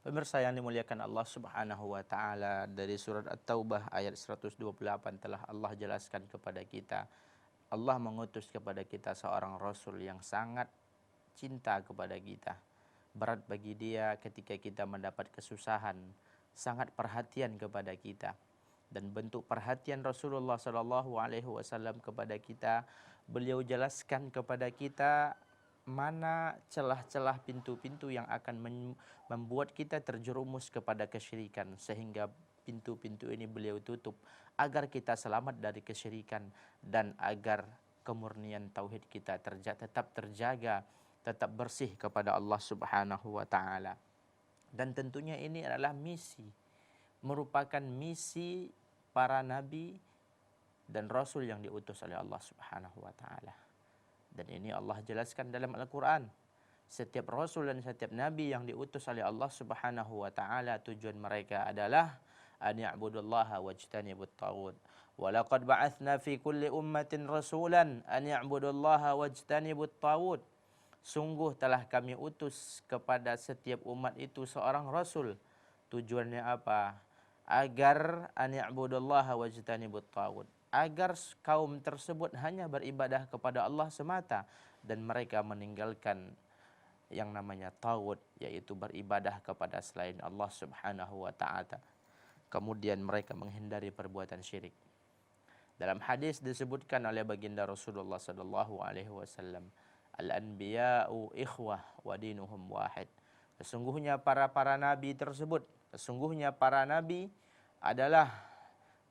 Pemirsa yang dimuliakan Allah Subhanahu wa taala, dari surat At-Taubah ayat 128 telah Allah jelaskan kepada kita. Allah mengutus kepada kita seorang rasul yang sangat cinta kepada kita. Berat bagi dia ketika kita mendapat kesusahan, sangat perhatian kepada kita. Dan bentuk perhatian Rasulullah sallallahu alaihi wasallam kepada kita, beliau jelaskan kepada kita mana celah-celah pintu-pintu yang akan membuat kita terjerumus kepada kesyirikan, sehingga pintu-pintu ini beliau tutup agar kita selamat dari kesyirikan dan agar kemurnian tauhid kita tetap terjaga, tetap bersih kepada Allah Subhanahu wa taala. Dan tentunya ini adalah merupakan misi para nabi dan rasul yang diutus oleh Allah Subhanahu wa taala. Dan ini Allah jelaskan dalam Al-Quran. Setiap rasul dan setiap nabi yang diutus oleh Allah Subhanahu wa taala, tujuan mereka adalah an ya'budullaha wajtanibut taghut. Wa laqad ba'atsna fi kulli ummatin rasulan an ya'budullaha wajtanibut taghut. Sungguh telah kami utus kepada setiap umat itu seorang rasul. Tujuannya apa? Agar an ya'budullaha wajtanibut taghut, agar kaum tersebut hanya beribadah kepada Allah semata dan mereka meninggalkan yang namanya taghut, yaitu beribadah kepada selain Allah Subhanahu wa taala. Kemudian mereka menghindari perbuatan syirik. Dalam hadis disebutkan oleh baginda Rasulullah sallallahu alaihi wasallam, al-anbiya'u ikhwah wa dinuhum wahid. Sesungguhnya para nabi adalah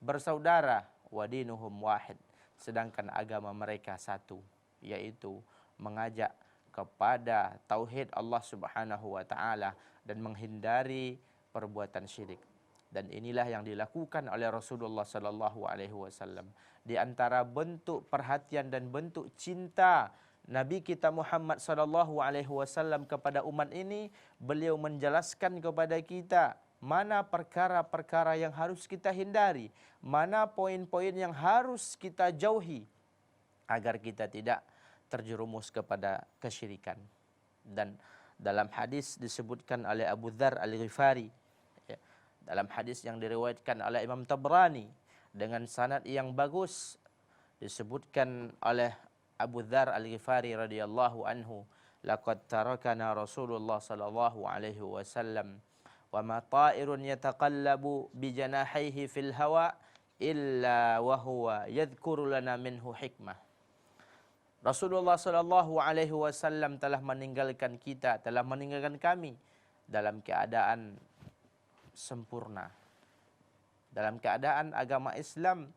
bersaudara, wa dinuhum wahid, sedangkan agama mereka satu, yaitu mengajak kepada tauhid Allah Subhanahu wa taala dan menghindari perbuatan syirik. Dan inilah yang dilakukan oleh Rasulullah sallallahu alaihi wasallam. Di antara bentuk perhatian dan bentuk cinta Nabi kita Muhammad sallallahu alaihi wasallam kepada umat ini, beliau menjelaskan kepada kita mana perkara-perkara yang harus kita hindari, mana poin-poin yang harus kita jauhi agar kita tidak terjerumus kepada kesyirikan. Dan dalam hadis disebutkan oleh Abu Dzar Al-Ghifari, ya, dalam hadis yang diriwayatkan oleh Imam Tabrani dengan sanad yang bagus, disebutkan oleh Abu Dzar Al-Ghifari radhiyallahu anhu, laqad tarakana Rasulullah sallallahu alaihi wasallam wa ma ta'irun yataqallabu bi janahihi fil hawa illa wa huwa yadhkuru lana minhu hikmah. Rasulullah sallallahu alaihi wasallam telah meninggalkan kami dalam keadaan sempurna, dalam keadaan agama Islam,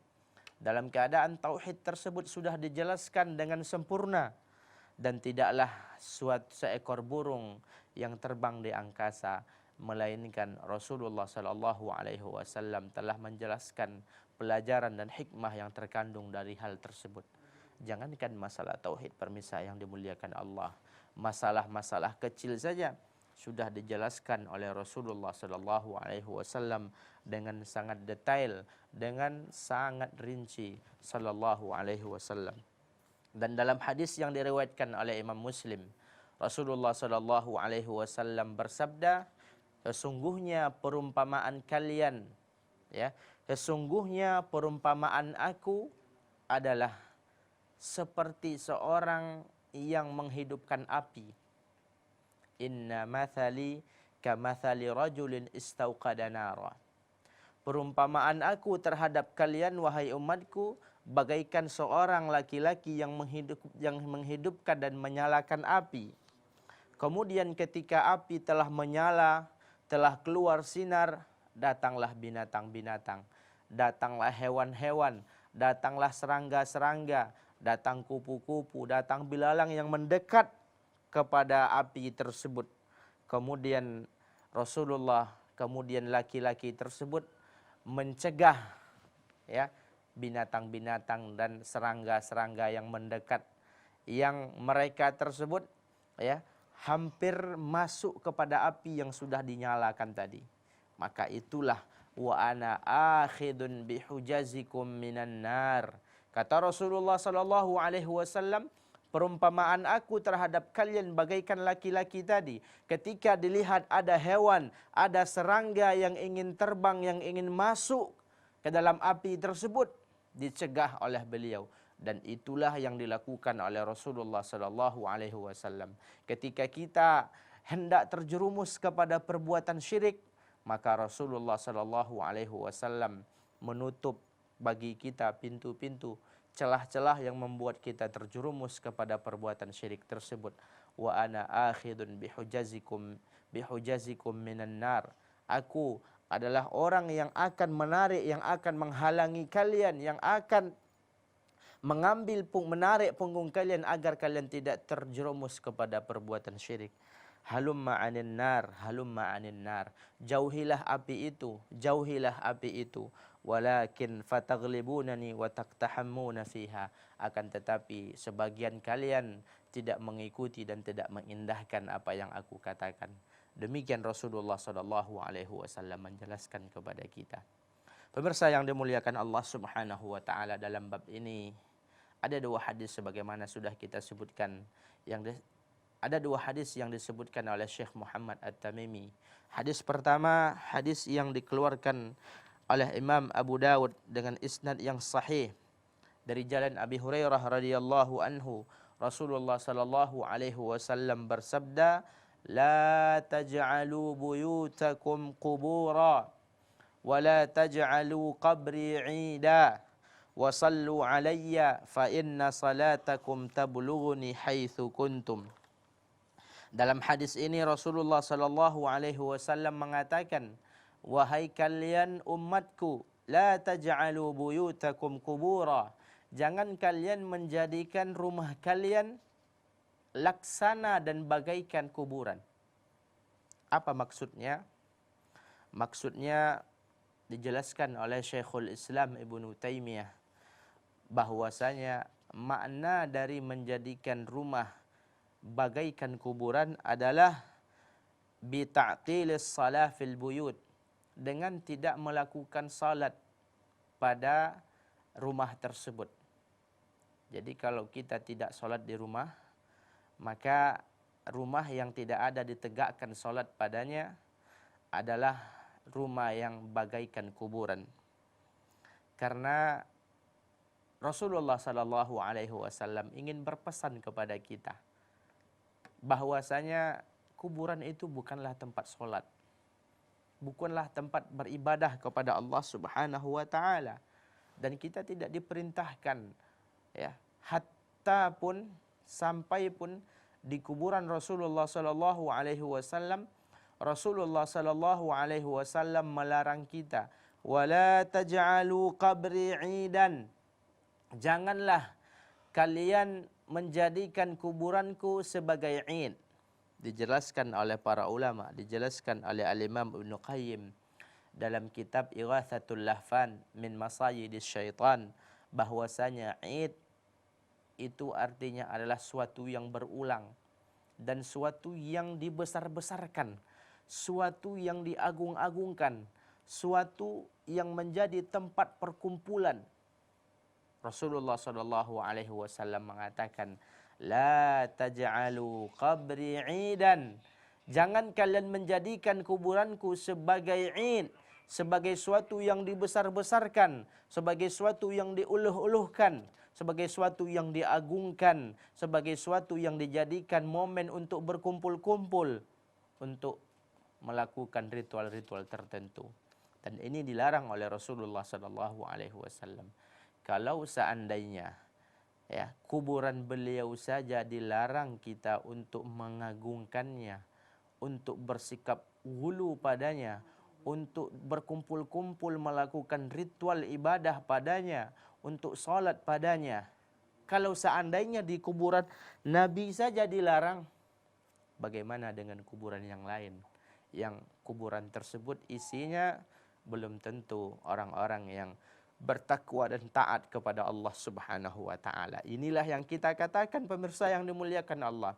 dalam keadaan tauhid tersebut sudah dijelaskan dengan sempurna, dan tidaklah seekor burung yang terbang di angkasa, melainkan Rasulullah sallallahu alaihi wasallam telah menjelaskan pelajaran dan hikmah yang terkandung dari hal tersebut. Jangankan masalah tauhid, pemirsa yang dimuliakan Allah, masalah-masalah kecil saja sudah dijelaskan oleh Rasulullah sallallahu alaihi wasallam dengan sangat detail, dengan sangat rinci sallallahu alaihi wasallam. Dan dalam hadis yang diriwayatkan oleh Imam Muslim, Rasulullah sallallahu alaihi wasallam bersabda, sesungguhnya perumpamaan kalian, ya, sesungguhnya perumpamaan aku adalah seperti seorang yang menghidupkan api. Inna mathali kamathali rajulin istauqada nara. Perumpamaan aku terhadap kalian, wahai umatku, bagaikan seorang laki-laki yang menghidupkan dan menyalakan api. Kemudian ketika api telah menyala, telah keluar sinar, datanglah binatang-binatang, datanglah hewan-hewan, datanglah serangga-serangga, datang kupu-kupu, datang bilalang yang mendekat kepada api tersebut. Kemudian laki-laki tersebut mencegah, ya, binatang-binatang dan serangga-serangga yang mendekat, yang mereka tersebut, ya, hampir masuk kepada api yang sudah dinyalakan tadi. Maka itulah wa ana akhidun bihujazikum minan nar. Kata Rasulullah sallallahu alaihi wasallam, Perumpamaan aku terhadap kalian bagaikan laki-laki tadi. Ketika dilihat ada hewan, ada serangga yang ingin terbang, yang ingin masuk ke dalam api tersebut, dicegah oleh beliau. Dan itulah yang dilakukan oleh Rasulullah sallallahu alaihi wasallam. Ketika kita hendak terjerumus kepada perbuatan syirik, maka Rasulullah sallallahu alaihi wasallam menutup bagi kita pintu-pintu, celah-celah yang membuat kita terjerumus kepada perbuatan syirik tersebut. Wa ana akhidun bihujazikum minan nar. Aku adalah orang yang akan menarik, yang akan menghalangi kalian, yang akan menarik punggung kalian agar kalian tidak terjerumus kepada perbuatan syirik. Halumma anin nar, halumma anin nar. Jauhilah api itu, jauhilah api itu. Walakin fataglibunani wa taqtahammuna fiha. Akan tetapi sebagian kalian tidak mengikuti dan tidak mengindahkan apa yang aku katakan. Demikian Rasulullah sallallahu alaihi wasallam menjelaskan kepada kita. Pemirsa yang dimuliakan Allah Subhanahu wa taala, dalam bab ini ada dua hadis sebagaimana sudah kita sebutkan. Ada dua hadis yang disebutkan oleh Syekh Muhammad At-Tamimi. Hadis pertama, hadis yang dikeluarkan oleh Imam Abu Dawud dengan isnad yang sahih dari jalan Abi Hurairah radhiyallahu anhu. Rasulullah sallallahu alaihi wasallam bersabda, "La taj'alu buyutakum qubura wa la taj'alu qabri 'ida wa sallu 'alayya fa inna salatakum tablughuni haitsu kuntum." Dalam hadis ini Rasulullah sallallahu alaihi wasallam mengatakan, "Wahai kalian umatku, la taj'alu buyutakum qubura." Jangan kalian menjadikan rumah kalian laksana dan bagaikan kuburan. Apa maksudnya? Maksudnya dijelaskan oleh Syekhul Islam Ibnu Taimiyah bahwasanya makna dari menjadikan rumah bagaikan kuburan adalah bita'tilis salah fil buyut, dengan tidak melakukan salat pada rumah tersebut. Jadi kalau kita tidak salat di rumah, maka rumah yang tidak ada ditegakkan salat padanya adalah rumah yang bagaikan kuburan. Karena Rasulullah sallallahu alaihi wasallam ingin berpesan kepada kita bahwasanya kuburan itu bukanlah tempat solat, bukanlah tempat beribadah kepada Allah Subhanahu wa taala, dan kita tidak diperintahkan, ya, hatta pun sampai pun di kuburan Rasulullah sallallahu alaihi wasallam, Rasulullah sallallahu alaihi wasallam melarang kita, wala taj'alu qabri 'idan. Janganlah kalian menjadikan kuburanku sebagai id. Dijelaskan oleh para ulama, dijelaskan oleh Al-Imam Ibnu Qayyim dalam kitab Ighatsatul Lahfan min Masayidis Syaitan, bahwasanya id itu artinya adalah suatu yang berulang dan suatu yang dibesar-besarkan, suatu yang diagung-agungkan, suatu yang menjadi tempat perkumpulan. Rasulullah sallallahu alaihi wasallam mengatakan, "La taj'alu qabri 'idan." Jangan kalian menjadikan kuburanku sebagai 'id, sebagai suatu yang dibesar-besarkan, sebagai suatu yang diuluh-uluhkan, sebagai suatu yang diagungkan, sebagai suatu yang dijadikan momen untuk berkumpul-kumpul, untuk melakukan ritual-ritual tertentu. Dan ini dilarang oleh Rasulullah sallallahu alaihi wasallam. Kalau seandainya, ya, kuburan beliau saja dilarang kita untuk mengagungkannya, untuk bersikap hulu padanya, untuk berkumpul-kumpul melakukan ritual ibadah padanya, untuk salat padanya. Kalau seandainya di kuburan Nabi saja dilarang, bagaimana dengan kuburan yang lain? Yang kuburan tersebut isinya belum tentu orang-orang yang bertakwa dan taat kepada Allah Subhanahu wa taala. Inilah yang kita katakan, pemirsa yang dimuliakan Allah.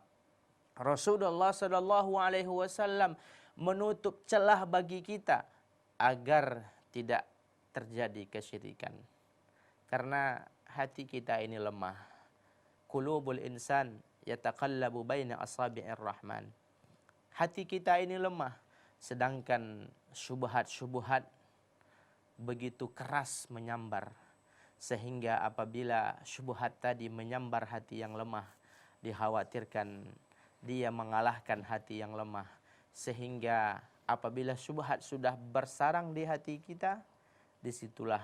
Rasulullah sallallahu alaihi wasallam menutup celah bagi kita agar tidak terjadi kesyirikan. Karena hati kita ini lemah. qulubul insan yataqallabu baina asabi'ir rahman. Hati kita ini lemah, sedangkan syubhat-syubhat begitu keras menyambar, sehingga apabila syubhat tadi menyambar hati yang lemah, dikhawatirkan dia mengalahkan hati yang lemah, sehingga apabila syubhat sudah bersarang di hati kita, disitulah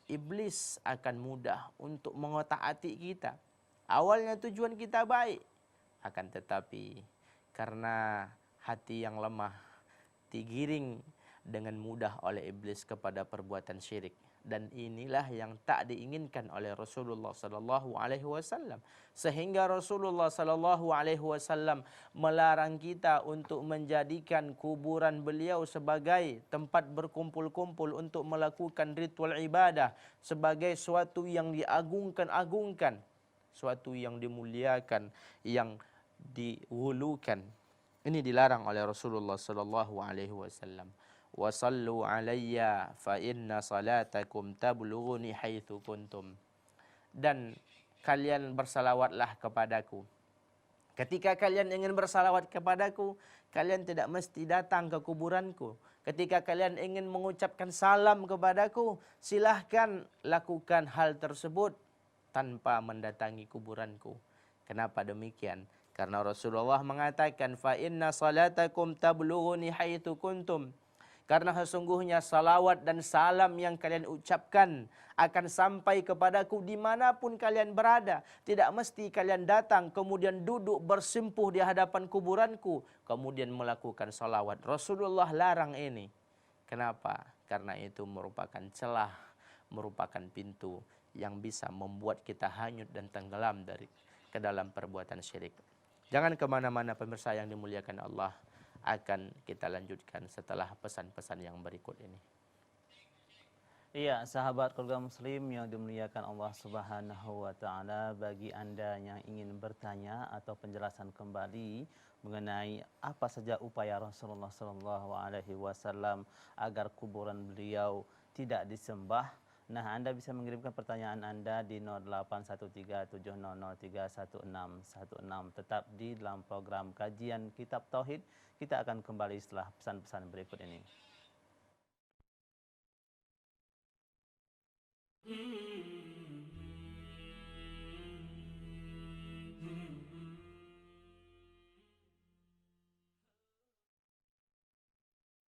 iblis akan mudah untuk mengotak-atik kita. Awalnya tujuan kita baik, akan tetapi karena hati yang lemah digiring dengan mudah oleh iblis kepada perbuatan syirik. Dan inilah yang tak diinginkan oleh Rasulullah sallallahu alaihi wasallam, sehingga Rasulullah sallallahu alaihi wasallam melarang kita untuk menjadikan kuburan beliau sebagai tempat berkumpul-kumpul untuk melakukan ritual ibadah, sebagai suatu yang diagungkan-agungkan, suatu yang dimuliakan, yang diulukan. Ini dilarang oleh Rasulullah sallallahu alaihi wasallam. Wa sallu alayya fa inna salatakum tablughuni haitsu kuntum. Dan kalian bersalawatlah kepadaku. Ketika kalian ingin bersalawat kepadaku, kalian tidak mesti datang ke kuburanku. Ketika kalian ingin mengucapkan salam kepadaku, silahkan lakukan hal tersebut tanpa mendatangi kuburanku. Kenapa demikian? Karena Rasulullah mengatakan, fa inna salatakum tablughuni haitsu kuntum. Karena sesungguhnya salawat dan salam yang kalian ucapkan akan sampai kepadaku dimanapun kalian berada. Tidak mesti kalian datang kemudian duduk bersimpuh di hadapan kuburanku kemudian melakukan salawat. Rasulullah larang ini. Kenapa? Karena itu merupakan celah, merupakan pintu yang bisa membuat kita hanyut dan tenggelam ke dalam perbuatan syirik. Jangan kemana-mana pemirsa yang dimuliakan Allah. Akan kita lanjutkan setelah pesan-pesan yang berikut ini. Iya, sahabat keluarga muslim yang dimuliakan Allah Subhanahu wa taala, bagi Anda yang ingin bertanya atau penjelasan kembali mengenai apa saja upaya Rasulullah sallallahu alaihi wasallam agar kuburan beliau tidak disembah, nah, Anda bisa mengirimkan pertanyaan Anda di 081370031616. Tetap di dalam program kajian Kitab Tauhid. Kita akan kembali setelah pesan-pesan berikut ini.